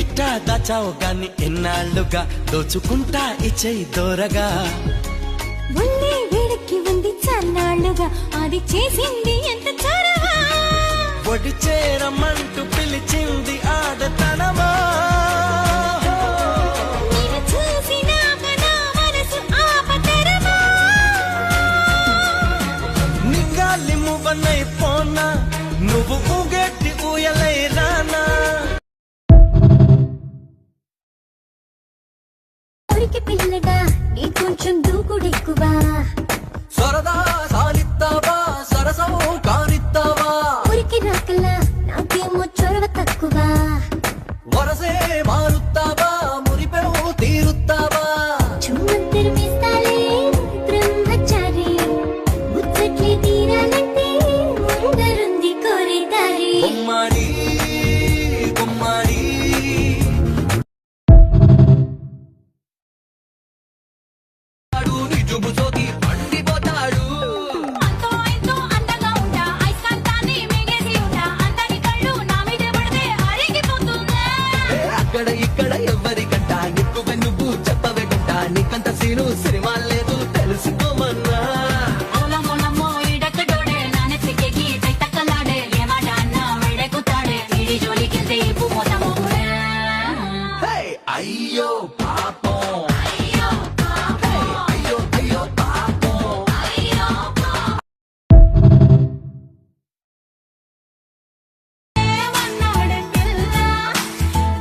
ఎట్టా దాచావు గాని ఎన్నాళ్ళుగా దోచుకుంటా ఇచ్చేయి దూరగా ఉన్నే వేడికి ఉంది చన్నాళ్ళుగా అది చేసింది ఎంత చొరవా ఒడి చేరమ్మంటూ పిలిచింది ఆడతనమా నేను చూసినాక నా మనసు ఆపతరమా నిగాలి మువ్వనై పోనా నువ్వు ఊగెట్టి ఊయలై రానా ఊరికి పిల్లడా నీ కొంచెం దూకుడెక్కువా సరదా సాలిస్తావా సరసం కానిస్తావా ఊరికి రాకలా నాకేమో చొరవ తక్కువ వరసే మారుస్తావా మురిపెవు తీరుస్తావా చుమ్మంతరు వేస్తాలే బ్రహ్మచారి ముచ్చట్లే తీరాలంటే ముందరుంది కోరే దారి గుమ్మాడి గుమ్మాడి నిజము సోది పండిపోతాడు అంతో ఇంతో అందంగా ఉంటా ఐస్కాంతాన్ని మింగేసి ఉంటా అందరి కళ్ళు నా మీద పడితే అరిగిపోతుందా అక్కడ ఇక్కడ ఎవరికంట ఎక్కువ నువ్వు చెప్పవే గంట నీకంత సీను సినిమా లేదు తెలుసుకోమన్నా ఓలమోలమో ఈడక్కడోడే నానెత్తికెక్కి తైతక్కలాడే ఏ మాట అన్నా వేడెక్కుతాడే ఈడి జోలికెళ్తే ఇప్పు మోతమోడే అయ్యో పాపం అయ్యో అయ్యో అయ్యో పాపం అయ్యో ఏమన్నాడే పిల్ల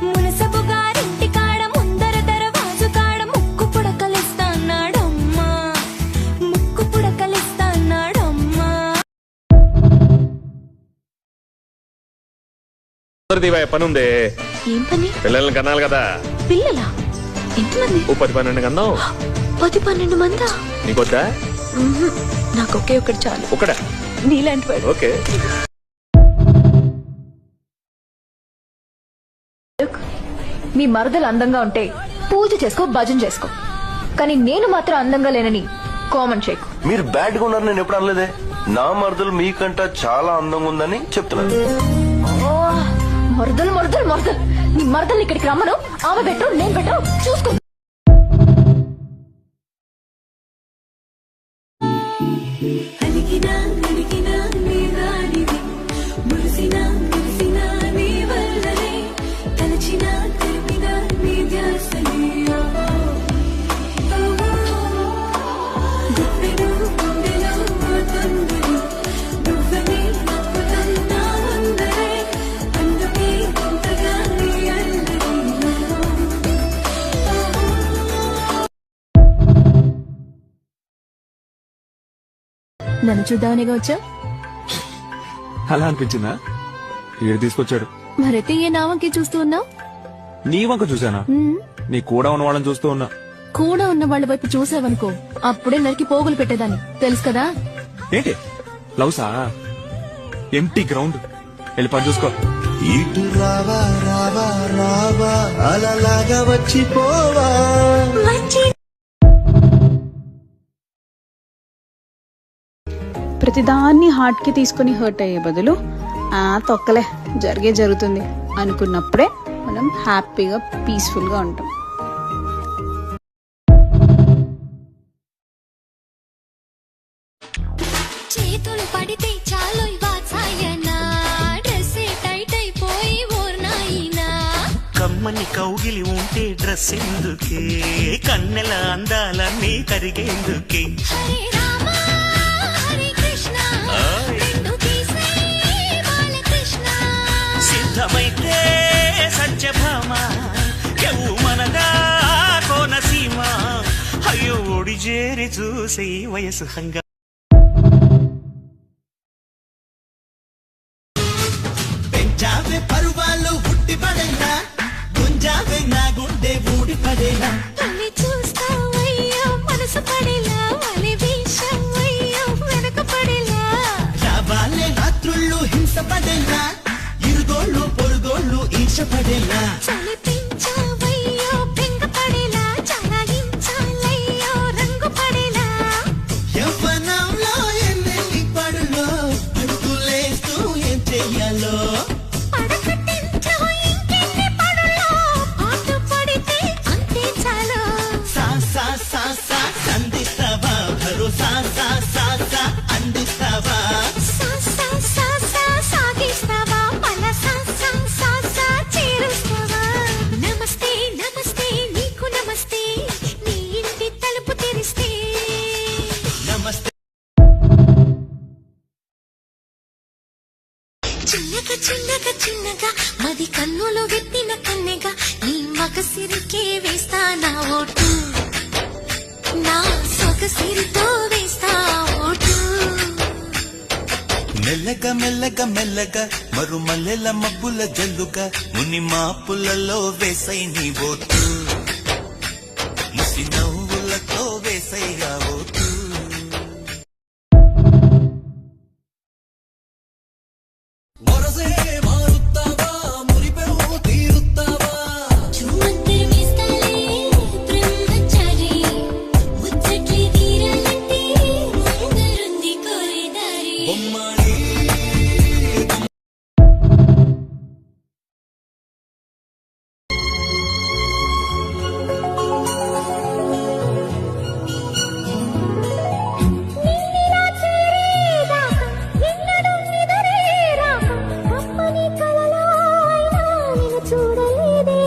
మునసబు గారింటి కాడ ముందర దరవాజు కాడ ముక్కు పుడకలిస్తాన్నాడమ్మా ముక్కు పుడకలిస్తాన్నాడమ్మా పనుంది ఏం పని పిల్లల్ని కనాలి కదా పిల్లలా ఎంతమంది ఓ 10-12 కన్నావు 10-12 మందా నీకొద్దా నాకు ఒకే ఒకటి చాలు ఒకడా నీలాంటి వాడు ఓకే మీ మరదలు అందంగా ఉంటే పూజ చేసుకో భజన చేసుకో కానీ నేను మాత్రం అందంగా లేనని కామెంట్ చేయకు మీరు బ్యాడ్ గా ఉన్నారు నేను ఎప్పుడు అనలేదే నా మరదలు మీకంట చాలా అందంగా ఉందని చెప్తున్నాను ఓ, మరదలు మరదలు మరదలు నీ మరదలు ఇక్కడికి రమ్మను ఆమె బెటర్ నేను బెటర్ చూసుకో అలిగినా అలిగినా నీ రానివి మురిసినా మురిసినా నీ వల్లనే తలచినా తరిమినా నీ ధ్యాసనే గుప్పెడు గుండెలో తొందరి నువ్వనే అద్భుతం నా అందరే అందుకే ఇంతగా నీ అల్లరి నన్ను చూద్దామనిగా వచ్చా అలా అనిపించిందా ఏడు తీసుకొచ్చాడు మరైతే ఏ నామంకి చూస్తూ ఉన్నావు నీ వంక చూసానా నీ కూడా ఉన్న వాళ్ళని చూస్తూ ఉన్నా కూడా ఉన్న వాళ్ళ వైపు చూసావనుకో అప్పుడే నరికి పోగులు పెట్టేదాన్ని తెలుసు కదా ఏంటి లవ్సా ఎంటీ గ్రౌండ్ వెళ్ళి పని చూసుకో ఇటు రావా రావా రావా అలలాగా వచ్చిపోవా ప్రతిదాన్ని హార్ట్ కి తీసుకుని హర్ట్ అయ్యే బదులు తొక్కలే జరుగుతుంది అనుకున్నప్పుడే మనం హ్యాపీగా పీస్ఫుల్ గా ఉంటాం. చేతులు పడితే చాలు వాత్సాయనా డ్రెస్ టైట్ అయిపోయి ఓర్నాయినా కమ్మని కౌగిలి ఉంటే డ్రెస్ ఎందుకే కన్నెల అందాలన్నీ కరిగేందుకే హరే రామ హరే కృష్ణ రెండు తీసే బాలకృష్ణ సిద్ధమైతే సత్యభామ ఎవు మనదా కోనసీమ అయ్యో ఒడి చేరి చూసే వయసు హంగా పెంచావే పరువాలు ఉట్టి పడేనా గుంజావే నా గుండె ఊడి పడేనా తల్లి చూస్తావయ్యా మనసు పడేలా వలి వీశావయ్యా వెనక పడేలా రావాలే రాత్రుళ్ళు హింస పడేలా ఇరుగోళ్ళు పొరుగోళ్ళు ఈర్ష పడేలా చలి పెంచావయ్యో బెంగ పడేలా చలాగించాలయ్యో రంగు పడేలా యవ్వనంలో ఎన్నెల్లి పడులో అడుగులేస్తూ ఏం చెయ్యాలో పడకట్టింట్లో ఇంకెన్ని పడులో చిన్నగా చిన్నగా చిన్నగా మది కన్నులో వెత్తిన కన్నెగా నీ మగసిరికే వేస్తా నా ఓటు నా సొగసిరితో వేస్తా ఓటు మెల్లగా మెల్లగా మెల్లగా మరు మల్లెల మబ్బుల జల్లుగా ముని మాపులలో వేసై నీ ఓటు ముసి నవ్వులతో వేసైగా ఓటు చుమ్మంతే వేస్తాలే బ్రహ్మచారి ముచ్చట్లే తీరాలంటే ముందరుంది కోరిదారి నిన్నిలా చేరేదాకా ఎన్నడూ నిదరేరాక కమ్మని కలలో అయినా నిన్ను చూడలేదే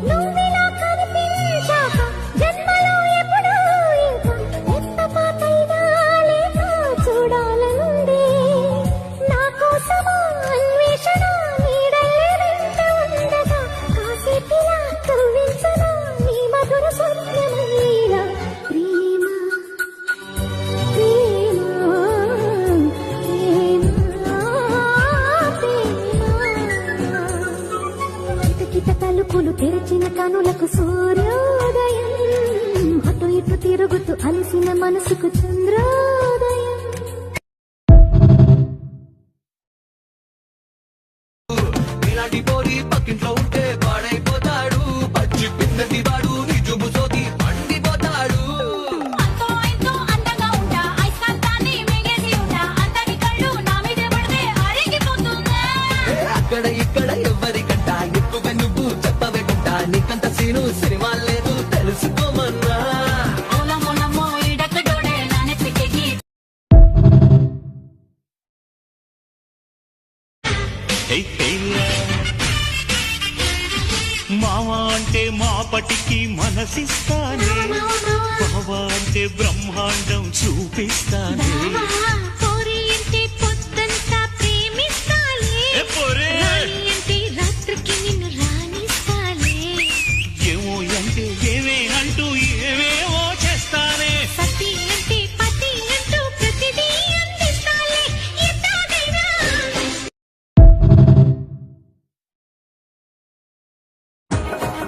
నువ్విలా కనిపించాక జన్మలో ఎప్పుడూ ఇంకా ఎత్తపాతైనా లేక చూడాలనుంది నా కోసమా అన్వేషణ నీడల్లే వెంట ఉండగా కాసేపిలా కవ్వించనా నీ మధుర స్వప్నమైనా ప్రేమ కిటకిట తలుపులు తెరచిన కనులకు సూర్యోదయం అటు ఇటు తిరుగుతూ అలసిన మనసుకు చంద్రోదయం ఇలాంటి పోరి పక్కింట్లో ఉంటే పాడైపోతాడు పచ్చి పిన్నది వాడు నిజుబు సోది పండిపోతాడు అంతో ఇంతో అందంగా ఉంటా ఐస్కాంతాన్ని మింగేసి ఉంటా అందరి కళ్ళు నా మీదే పడితే అరిగిపోతుందా అక్కడ ఇక్కడ ఎవరికంట ఎక్కువ నువ్వు చెప్పవేకుంటా నీకంత సీను సినిమా లేదు తెలుసుకోమన్నా ఓలమోలమో ఇడకడోడే నా నెత్తికెగి మామ అంటే మాపటికి మనసిస్తానే బావ అంటే బ్రహ్మాండం చూపిస్తానే కోరి అంటే పొద్దంతా ప్రేమిస్తాలే రాణి అంటే రాత్రికి నిన్ను రాణిస్తాలే ఏమో అంటే ఏమే అంటూ ఏవేవో చేస్తానే సతి అంటే పతి అంటూ ప్రతిదీ అందిస్తాలే ఎట్టాగైనా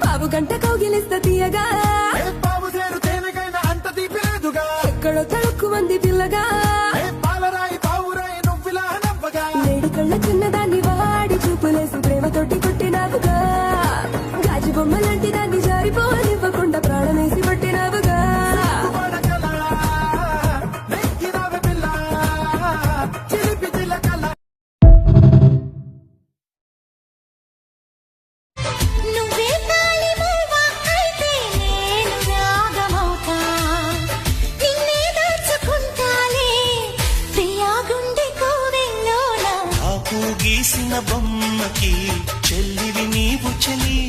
బాబు గంట కౌగిలిస్త తీయగా ఎక్కడో తడుక్కు మంది పిల్లగా నేడు కళ్ళ చిన్నదాన్ని వాడి చూపులేసి ప్రేమతోటి కొట్టినావుగా గాజు బొమ్మ లాంటి దాన్ని జారిపోనివ్వకుండా ప్రాణమేసి పట్టినావుగా నువ్వే తాళి మూవ అయితే నేను రాగమవుతా నిన్నే దాచుకుంటాలే ప్రియా గుండె కోవెల్లోనా ఆకు గీసిన బొమ్మకి చెల్లివి నీవు చెలి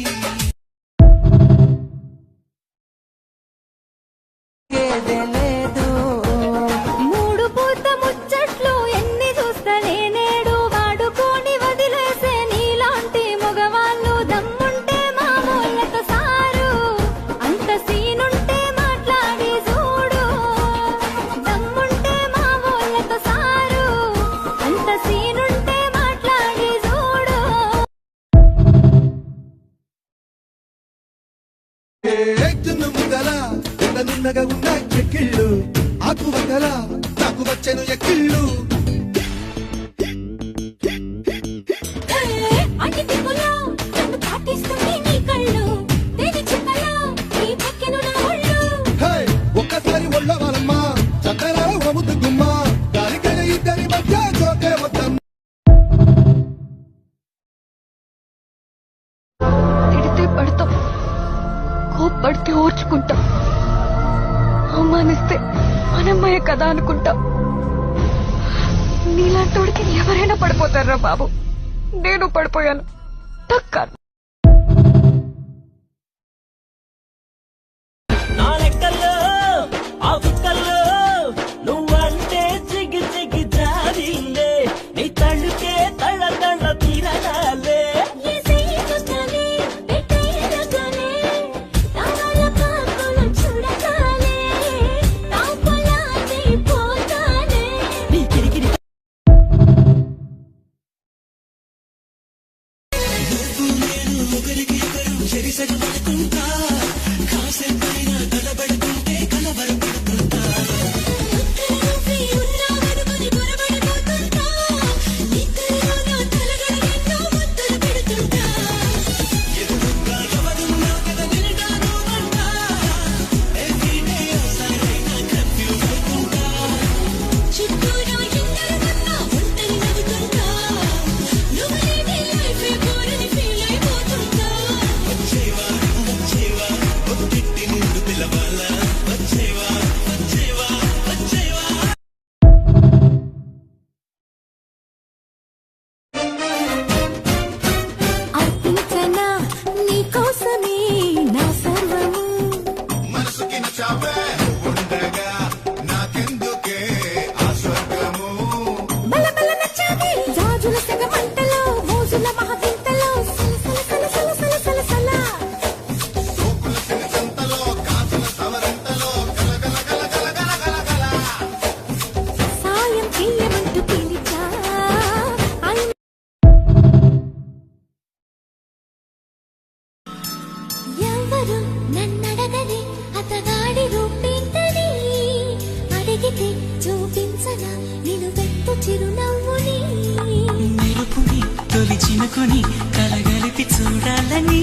మూడు పూత ముచ్చట్లు ఎన్ని చూస్తలే నేడు వాడుకొని వదిలేసే నీలాంటి మగవాళ్ళు దమ్ముంటే మామూలతో సారు అంత సీనుంటే మాట్లాడి చూడు దమ్ముంటే మామూలతో సారు అంత సీనుంటే మాట్లాడి చూడు నున్నగా ఉన్న ఎక్కిళ్ళు ఆకు వంగల నాకు వచ్చెను ఎక్కిళ్ళు అన్ని దిక్కులో నన్ను పాటిస్తుంది నీ కళ్ళు తేనె చుక్కలో నీ పక్కెను నా ఒళ్ళు ఒక్కసారి ఒళ్ళ వాళ్ళమ్మ చక్కర వముద్దు గుమ్మ దానికైన ఇద్దరి మధ్య జోకే మొత్తం తిడితే పడతాం కోప్పడితే ఓర్చుకుంటాం అవమానిస్తే మనమ్మయ్య కదా అనుకుంటాం నీలాంటోడికి ఎవరైనా పడిపోతారా బాబు నేను పడిపోయాను తక్క నా లెక్కల్లో ఆ కుక్కల్లో నువ్వంటే జిగి జిగి జారిందే నీ తళ్ళుకే తళ్ళ తళ్ళ ఎవరు నన్నడగని అతగాడి రూపేంటని అడిగితే చూపించనా నిన్ను వెప్పు చిరునవ్వుని మెరుపుని తొలి చినుకుని కలగలిపి చూడాలని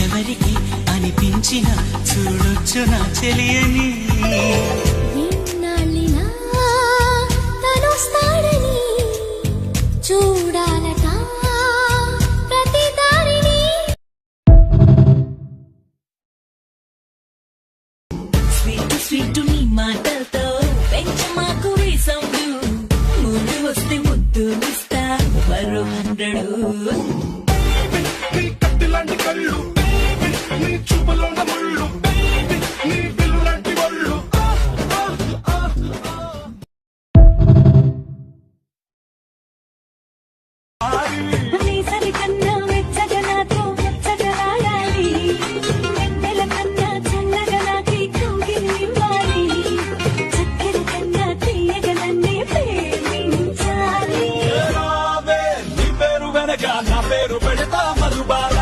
ఎవరికి అనిపించిన చూడొచ్చు నా చెలియని ఎన్నాళ్ళినా తనొస్తాడని చూడాలట ప్రతి దారిని స్వీట్ స్వీట్ నీ మాటలతో పెంచమాకు సౌండ్ ముందు వస్తే ముద్దు ఇస్తా మరో 100 నీసరి కన్నా వెచ్చగా నాతో వెచ్చగా రాయాలి వెన్నెల కన్నా చల్లగా నాకి కౌగిలి ఇవ్వాలి చక్కెర కన్నా తీయగా నన్నే ప్రేమించాలి నీ పేరు వెనక నా పేరు పెడతా మధుబాల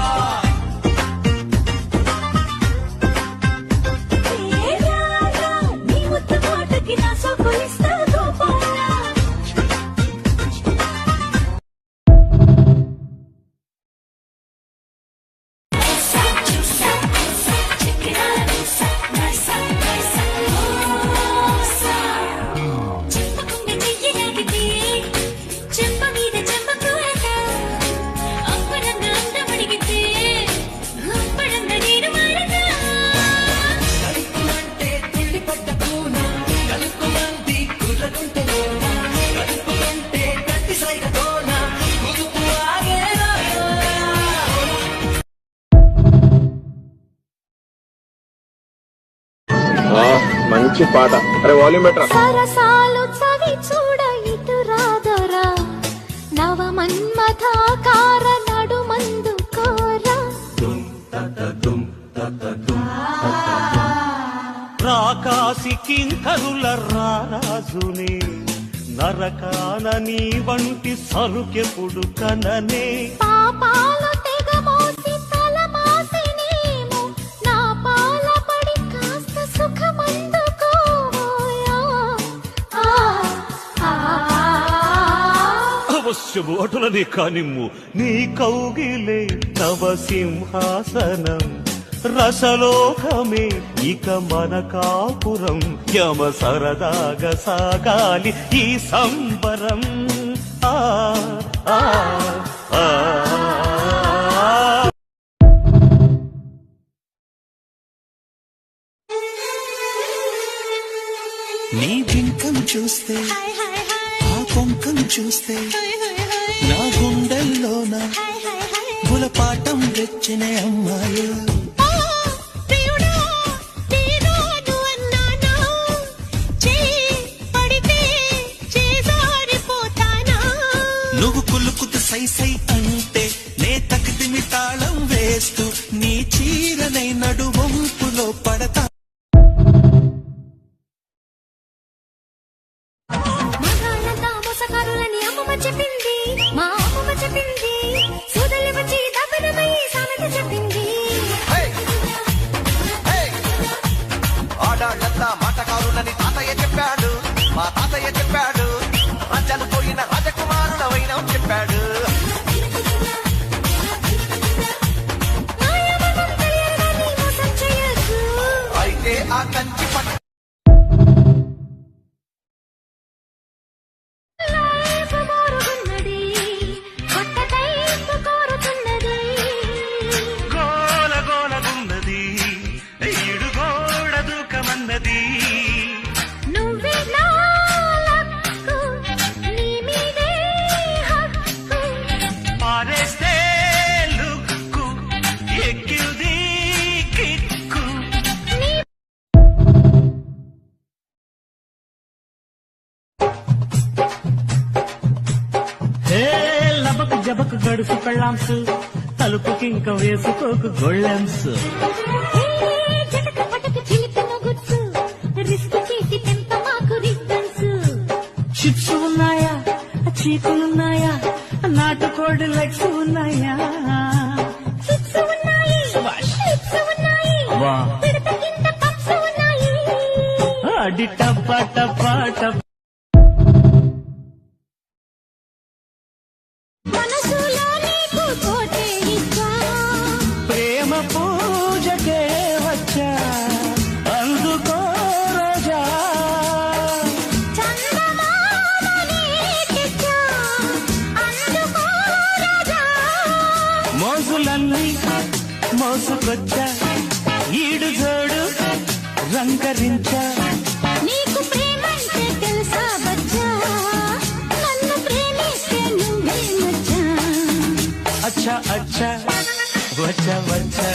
ఏ రారా నీ ముద్దు మాటకి నా సోకులిస్తా గోపాల చెంపకుండ చెయ్యి నాకితే చెంప మీద చెంపకు అప్పడంగా అందమడిగితే అప్పడంగా నేను మారదా మంచి పాట. అరే వాల్యూమ్ బెటర్. సరసాలు చవి చూడ ఇటు రాదరా నవ మన్మథాకార నడుమందు కోరా రాకాసి కింకరుల రారాజుని నరకాన నీ వంటి సరుకెప్పుడు కననే పాపాలు తెగ మోసి తల మాసినేమో నా పాల పడి కాస్త సుఖమందుకోయా అవశ్యము అటులనే కానిమ్ము నీ కౌగిలే తవ సింహాసనం రసలోకమే ఇక మన కాపురం యమ సరదాగా సాగాలి ఈ సంబరం ఆ ఆ ఆ నీ బింకం చూస్తే ఆ కొంకం చూస్తే నా గుండెల్లోన గులపాటం రెచ్చిన అమ్మాయి నువ్వు కులుకుతు సై సై అంటే నే తగిదిమి తాళం వేస్తూ నీ చీరనై నడువంపులో పడతా మగాళ్ళంతా మోసగారులని అమ్మమ్మ చెప్పింది మా అమ్మమ్మ చెప్పింది సూదల్ని వచ్చి దబ్బనమయ్యి సామెత చెప్పింది ఆడాళ్ళంతా మాటకారులని తాతయ్య చెప్పాడు మా తాతయ్య చెప్పాడు రాజ్యాలు పోయిన రాజకుమారుడవైన చెప్పాడు మాయమర్మం తెలియదని మోసం చేయొద్దు అయితే ఆ కంచి పట్టు లైఫ్ మోరుగున్నది కొట్టకైపు కోరుతున్నది గోల గోలగున్నది ఈడు గోడ దూకమన్నది నువ్వే నా లక్కు నీ మీదే హక్కు పారేస్తే లుక్కు ఎక్కింది కిక్కు లబకు జబకు గడుసు పెళ్ళాంసు తలుపుకి ఇంకా వేసుకోకు గొళ్ళెంసు జటక పటక చిలిపిన గుర్తు రిస్క్ చేసి తెంప మాకు రిబ్బన్స్ చిప్స్ ఉన్నాయా చీకులున్నాయా నాటుకోడి లెగ్స్ ఉన్నాయా చిప్స్ ఉన్నాయి లిప్స్ ఉన్నాయి అది టప్ప టప్ప టప్ప. మనసులో నీకు చోటే ఇచ్చా ప్రేమ పూజకే వచ్చా అందుకో రోజా. చందమామని తెచ్చా అందుకో రాజా మోజులన్నీ మోసుకొచ్చా ఈడు జోడు రంకరించా. నీకు ప్రేమంటే తెలుసా బచ్చా నన్ను ప్రేమిస్తే నువ్వే మచ్చా అచ్చా అచ్చా వచ్చా వచ్చా.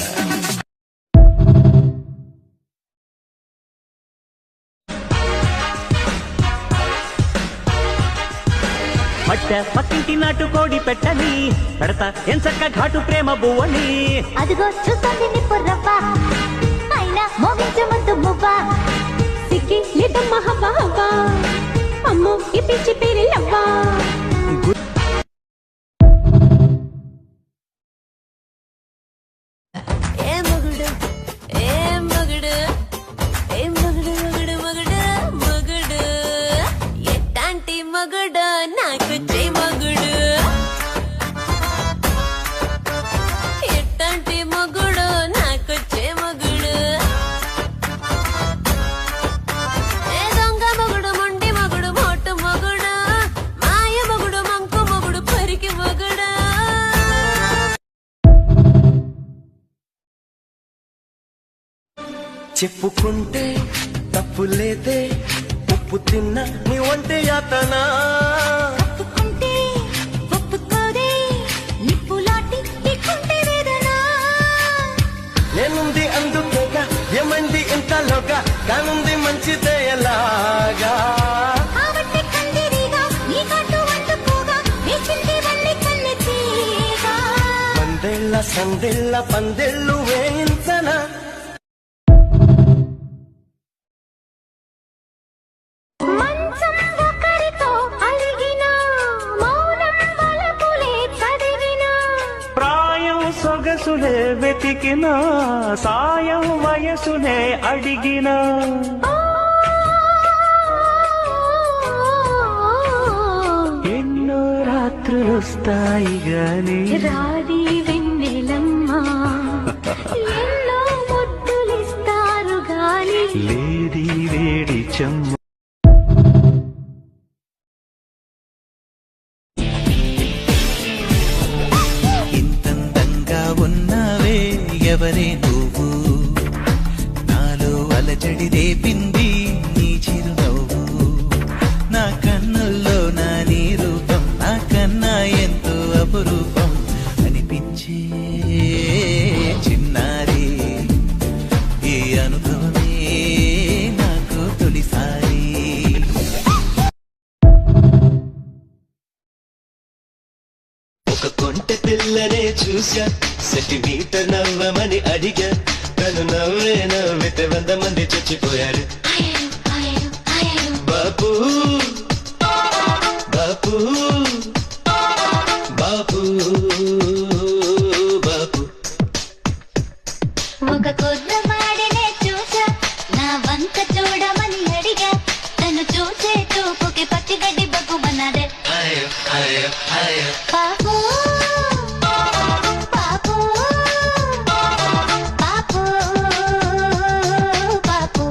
పట్ట పక్కింటి నాటు కోడి పెట్టని పెడతా ఎంచక్క ఘాటు ప్రేమ బువ్వని. అదిగో చూస్తుంది నిప్పు రవ్వ అయినా మోగించే ముందు మువ్వ సిక్కి లేదమ్మ హవ్వ హవ్వ అమ్మో ఈ పిచ్చి పేరిల్లవ్వ ఏ మగుడు ఏ మగుడు ఏ మగుడు మగుడు మగుడు మగుడు ఎట్టాంటి మగుడు నాకు చే మగుడు ఎట్టాంటి మగుడు నాకు చే మగుడు ఏ దొంగ మగుడు మొండి మగుడు మోటు మగుడు మాయ మగుడు మంకు మగుడు పరికి మగుడు చెప్పుకుంటే తప్పు లేదే ఉప్పు తిన్న నీ వంటి యాతనా. ఒప్పుకుంటే ఒప్పుకోదే నిప్పులాంటి నీకుంటే వేదన నేనుంది అందుకేగా ఏమంది ఇంతలోగా కానుంది మంచిదే ఎలాగా. కాబట్టి కందిరిగా నీ కాటు వండుకోగా వేసింది వల్లి కన్నెత్తిగా వందేళ్ల సందేళ్ల పందేళ్ళు వేయించనా. మంచం ఒకరితో అలిగిన మౌనం వలపులే చదివిన ప్రాయం సొగసులే వెతికిన సాయం వయసునే అడిగిన. ఎన్నో రాత్రులొస్తాయి గాని రాది వెన్నెలమ్మ ఎన్నో ముద్దులిస్తారు గాని లేది వేడి చెమ్మ. ఇంతందంగా ఉన్నావే ఎవరే నువ్వు నాలో అలజడి రేపింది నీ చిరునవ్వు. నా కన్నుల్లో నా నీ రూపం నా కన్నా ఎంతో అపురూపం అనిపించే చిన్నారి ఈ అనుభవమే నాకు తొలిసారి. ఒక కొంటె పిల్లనే చూసా సెంటీమీటర్ నవ్వమని అడిగా తను నవ్వే నవ్వితే 100 మంది చచ్చిపోయారు. బాపు బాపు బాపు బాపు. ఒక కుర్రవాడినే చూసా నా వంక చూడమని అడిగా తను చూసే చూపుకి పచ్చిగడ్డి బగ్గుమన్నదే పాపు పాపు పాపు పాపు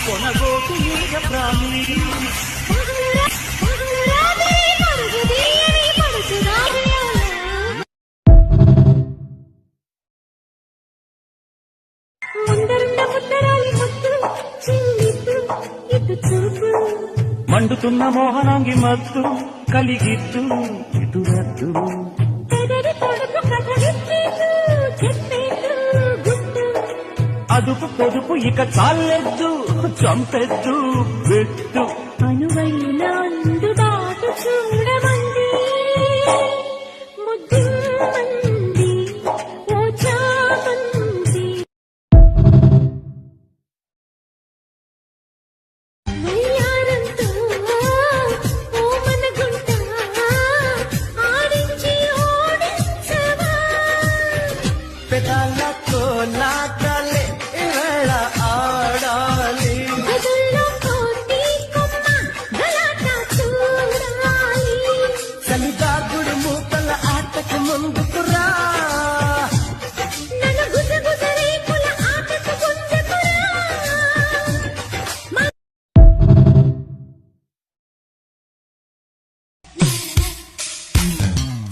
కొనగోకు మీద ప్రాణి మండుతున్న మోహనాంగి మత్తు కలిగిద్దు ఇటురద్దు పెదరి పొడుపు కథలిచ్చేదు చెప్పేదు గుట్టు అదుపు పొదుపు ఇక చాలెద్దు చంపెద్దు పెట్టు అనువైన అందుబాటు చూడమంది ముద్దుమంది ఓ చామంది వయ్యారంతో ఓ మన గుంట ఆడించి ఓడించవా పెదాలతో నాటలే ఇవేళ ఆడాలి గదుల్లో కోటి కొమ్మ గలాట చూడాలి చలిదాగుడు మూతల ఆటకు ముందుకురా నన్ను గుసగుస రేకుల ఆటకు గుంజకురా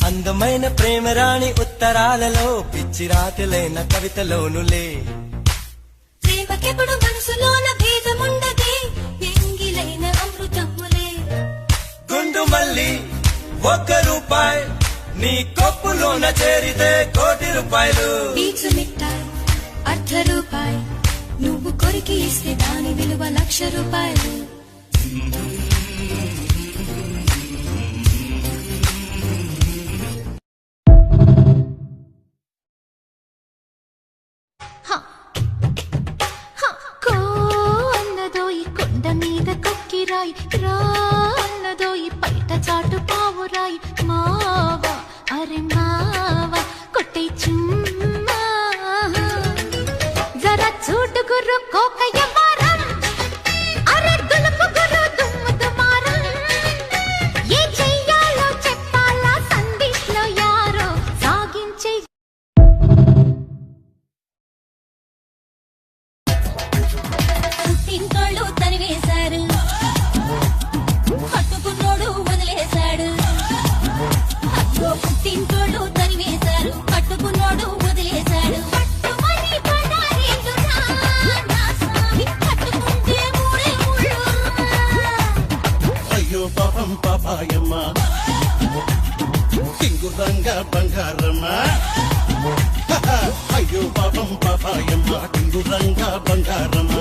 అందమైన ప్రేమరాణి ఉత్తరాలలో పిచ్చి రాతలైన కవితలోనులే ప్రేమకెప్పుడు మనసులోన భేదముండదే ఎంగిలైన అమృతములే గుండు మల్లి 1 రూపాయి నీ కొప్పులోన చేరితే కోటి రూపాయలు పీచు మిఠాయి ₹1 నువ్వు కొరికి ఇస్తే దాని విలువ ₹1,00,000 కో అన్నదో ఈ కొండ మీద కొక్కిరాయి రా అన్నదో ఈ పైట చాటు పావురాయి మావా అరే మావా కొట్టే చుమ్మా జరా చూడు గుర్రు కోకయ్య వారం అరే దులుపు గుర్రు దుమ్ము దుమారం ఏ చెయ్యాలో చెప్పాలా సందిట్లో యారో సాగించే పుట్టింటోళ్ళు తరివేశారు కట్టుకున్నోడు వదిలేశాడు అయ్యో పుట్టింటోళ్ళు తరివేశారు కట్టుకున్నోడు వదిలేశాడు పట్టుమని పడారేందురా నా స్వామి కట్టుకుంటే మూడే ముళ్ళు అయ్యో పాపం పాపాయమ్మ టింగురంగ బంగారమ్మ అయ్యో పాపం పాపాయమ్మ టింగురంగ బంగారమ్మ